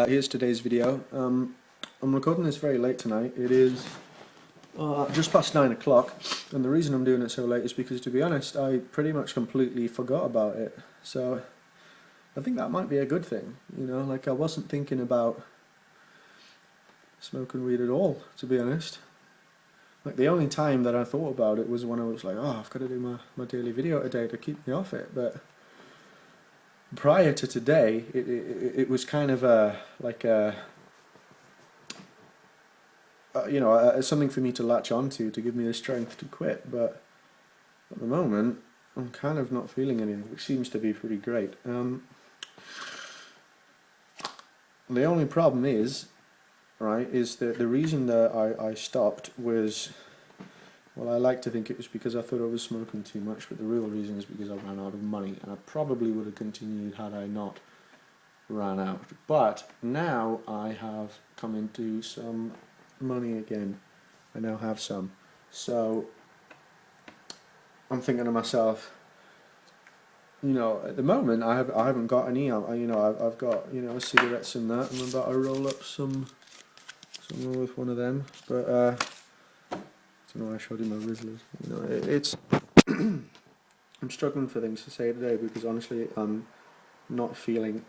Here's today's video. I'm recording this very late tonight. It is just past 9 o'clock, and the reason I'm doing it so late is because, to be honest, I pretty much completely forgot about it. So I think that might be a good thing, you know, like I wasn't thinking about smoking weed at all, to be honest. Like the only time that I thought about it was when I was like, oh, I've got to do my daily video today to keep me off it, but prior to today, it was kind of something for me to latch onto to give me the strength to quit. But at the moment, I'm kind of not feeling anything, which seems to be pretty great. The only problem is, right, is that the reason that I stopped was, well, I like to think it was because I thought I was smoking too much, but the real reason is because I ran out of money, and I probably would have continued had I not ran out. But now I have come into some money again. I now have some. So I'm thinking to myself, you know, at the moment I haven't got any. I've got cigarettes and that. I'm about to roll up some with one of them, but I don't know. I showed you my Rizzlers. You know, it's I'm struggling for things to say today because honestly I'm not feeling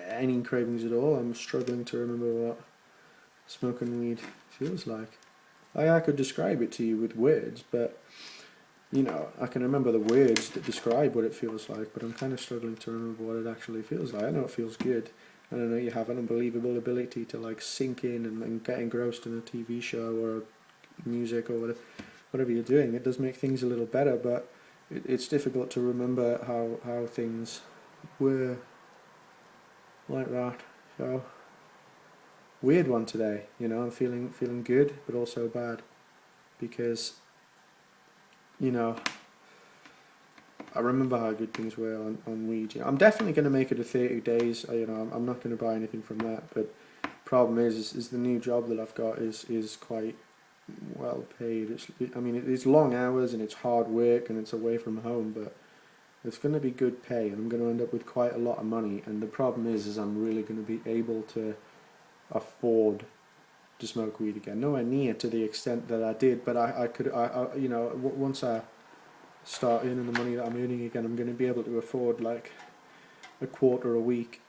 any cravings at all. I'm struggling to remember what smoking weed feels like. I could describe it to you with words, but you know, I can remember the words that describe what it feels like, but I'm kind of struggling to remember what it actually feels like. I know it feels good, and I know you have an unbelievable ability to like sink in and get engrossed in a TV show or music or whatever you're doing. It does make things a little better, but it's difficult to remember how things were like that. So weird one today, you know. I'm feeling good, but also bad because, you know, I remember how good things were on weed. You know, I'm definitely going to make it to 30 days. I'm not going to buy anything from that. But problem is the new job that I've got is quite well paid. It's long hours and it's hard work and it's away from home, but it's going to be good pay, and I'm going to end up with quite a lot of money. And the problem is I'm really going to be able to afford to smoke weed again. Nowhere near to the extent that I did, but once I start earning the money that I'm earning again, I'm going to be able to afford like a quarter a week,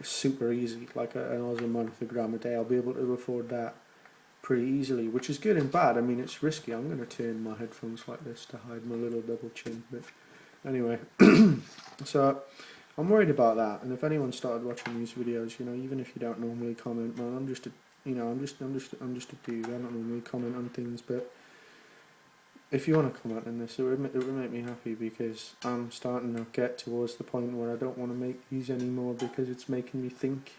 super easy, like an Oz a month, a gram a day. I'll be able to afford that pretty easily, which is good and bad. I mean, it's risky. I'm going to turn my headphones like this to hide my little double chin, but anyway. So I'm worried about that, and if anyone started watching these videos, you know, even if you don't normally comment, well, I'm just a dude. I don't normally comment on things, but if you want to comment on this, it would make me happy, because I'm starting to get towards the point where I don't want to make these anymore because it's making me think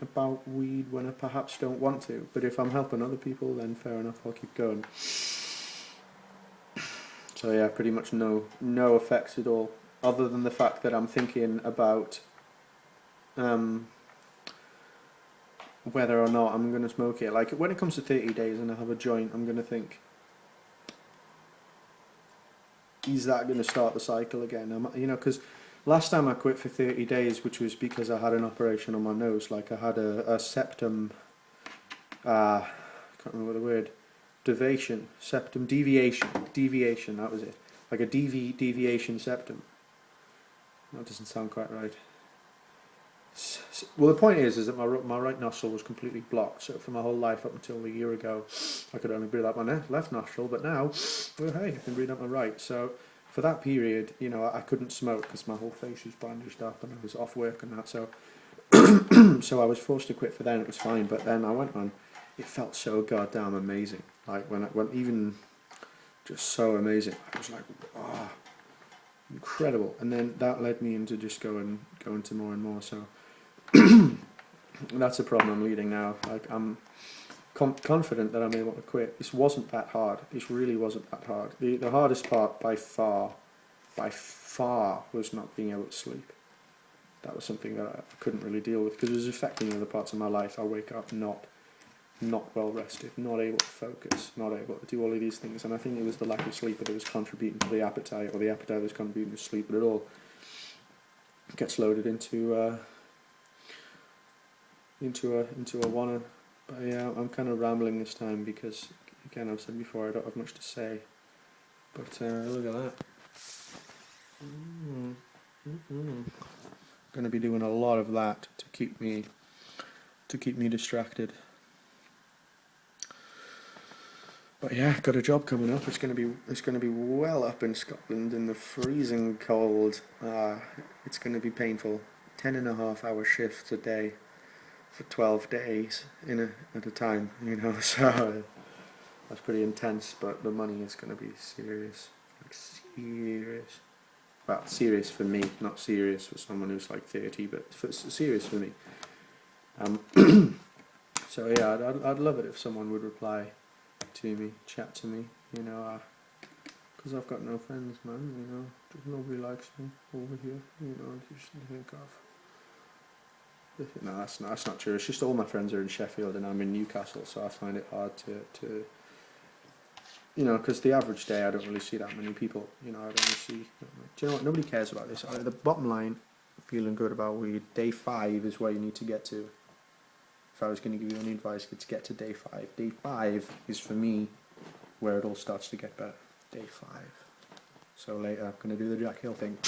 about weed when I perhaps don't want to. But if I'm helping other people, then fair enough, I'll keep going. So yeah, pretty much no effects at all, other than the fact that I'm thinking about whether or not I'm going to smoke it. Like when it comes to 30 days and I have a joint, I'm going to think, is that going to start the cycle again? Because last time I quit for 30 days, which was because I had an operation on my nose, like I had a septum, I can't remember the word, septum deviation, that was it. Like a deviation septum. That doesn't sound quite right. Well, the point is that my right nostril was completely blocked. So for my whole life up until a year ago, I could only breathe out my left nostril. But now, well, hey, I can breathe out my right. So for that period, you know, I couldn't smoke because my whole face was bandaged up and I was off work and that. So, so I was forced to quit for then. It was fine. But then I went on. It felt so goddamn amazing. Like when even just so amazing. I was like, ah, incredible. And then that led me into just going to more and more. So. That's the problem I'm leading now. Like I'm confident that I'm able to quit. This wasn't that hard. This really wasn't that hard. The hardest part by far, was not being able to sleep. That was something that I couldn't really deal with because it was affecting other parts of my life. I wake up not well rested, not able to focus, not able to do all of these things. And I think it was the lack of sleep that was contributing to the appetite, or the appetite was contributing to sleep. But it all gets loaded into into a wanna. But yeah, I'm kind of rambling this time because, again, I've said before, I don't have much to say. But look at that. Going to be doing a lot of that to keep me distracted. But yeah, got a job coming up. It's going to be well up in Scotland in the freezing cold. It's going to be painful. 10.5 hour shifts a day for 12 days at a time. So that's pretty intense. But the money is going to be serious, like serious. Well, serious for me, not serious for someone who's like 30, but serious for me. So yeah, I'd love it if someone would reply to me, chat to me, because I've got no friends, man, nobody likes me over here, just to think of. No, that's not true. It's just all my friends are in Sheffield and I'm in Newcastle, so I find it hard to because the average day I don't really see that many people, I don't really see, do you know what, nobody cares about this. The bottom line, feeling good about weed, day 5 is where you need to get to. If I was going to give you any advice, it's get to day 5. Day 5 is, for me, where it all starts to get better. Day 5. So later, I'm going to do the Jack Hill thing.